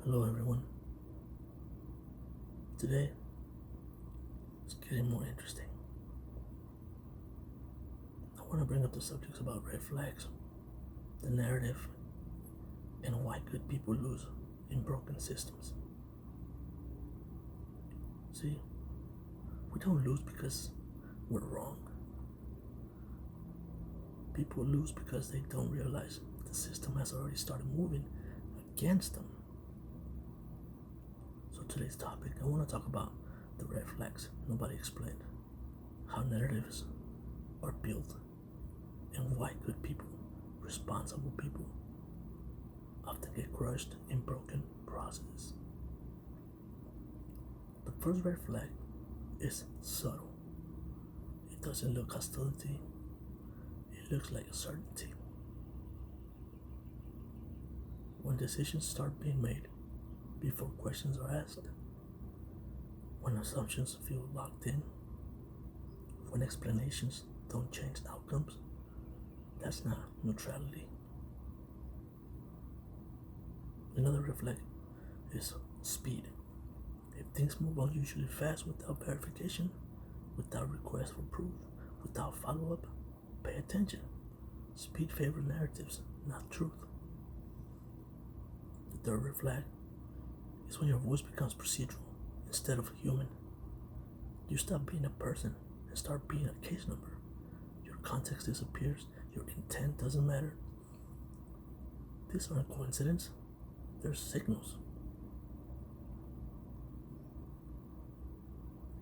Hello everyone. Today it's getting more interesting. I want to bring up the subjects about red flags, the narrative, and why good people lose in broken systems. See, we don't lose because we're wrong. People lose because they don't realize the system has already started moving against them. So today's topic, I want to talk about the red flags nobody explained, how narratives are built, and why good people, responsible people, often get crushed in broken processes. The first red flag is subtle. It doesn't look hostility, it looks like a certainty. When decisions start being made before questions are asked, when assumptions feel locked in, when explanations don't change outcomes, that's not neutrality. Another red flag is speed. If things move unusually fast without verification, without request for proof, without follow up, pay attention. Speed favors narratives, not truth. The third red flag is when your voice becomes procedural instead of human. You stop being a person and start being a case number. Your context disappears, your intent doesn't matter. These aren't coincidences, they're signals.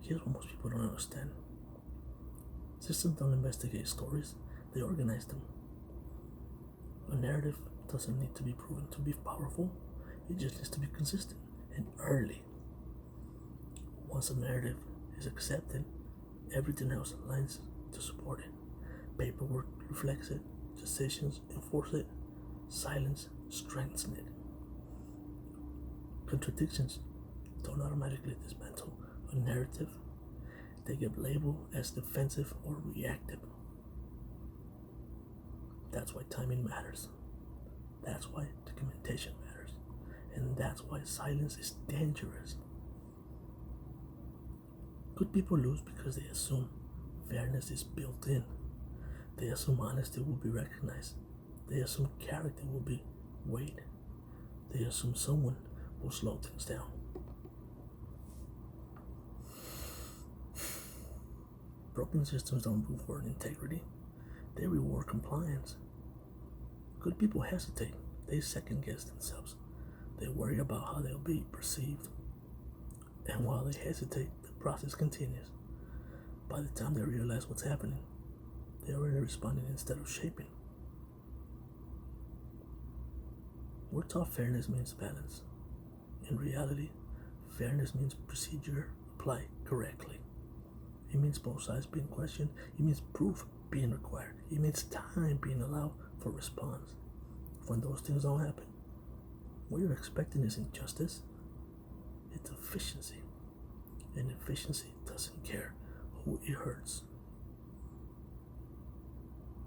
Here's what most people don't understand. Systems don't investigate stories, they organize them. A narrative doesn't need to be proven to be powerful, it just needs to be consistent and early. Once a narrative is accepted, everything else aligns to support it. Paperwork reflects it, decisions enforce it, silence strengthens it. Contradictions don't automatically dismantle a narrative, they get labeled as defensive or reactive. That's why timing matters. That's why documentation matters. And that's why silence is dangerous. Good people lose because they assume fairness is built in. They assume honesty will be recognized. They assume character will be weighed. They assume someone will slow things down. Broken systems don't reward integrity, they reward compliance. Good people hesitate, they second guess themselves, they worry about how they'll be perceived. And while they hesitate, the process continues. By the time they realize what's happening, they're already responding instead of shaping. We're taught fairness means balance. In reality, fairness means procedure applied correctly. It means both sides being questioned. It means proof being required. It means time being allowed for response. When those things don't happen, what you're expecting isn't justice, it's efficiency. And efficiency doesn't care who it hurts.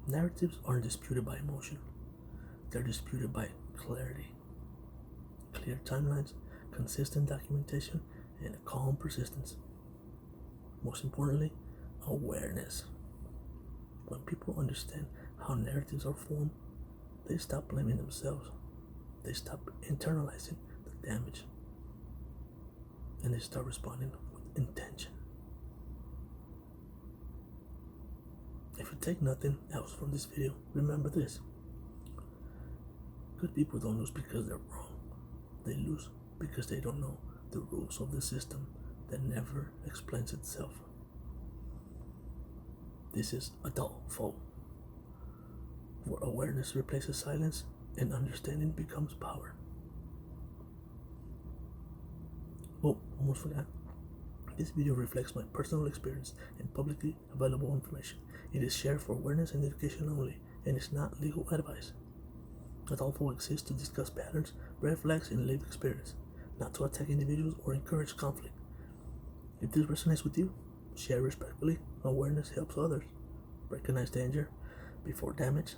Narratives aren't disputed by emotion, they're disputed by clarity. Clear timelines, consistent documentation, and a calm persistence. Most importantly, awareness. When people understand how narratives are formed, they stop blaming themselves. They stop internalizing the damage. And they start responding with intention. If you take nothing else from this video, remember this. Good people don't lose because they're wrong. They lose because they don't know the rules of the system that never explains itself. This is adultful, where awareness replaces silence and understanding becomes power. Oh, almost forgot. This video reflects my personal experience and publicly available information. It is shared for awareness and education only, and is not legal advice. Adultful exists to discuss patterns, red flags, and lived experience, not to attack individuals or encourage conflict. If this resonates with you, share respectfully. Awareness helps others recognize danger before damage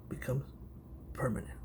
becomes permanent.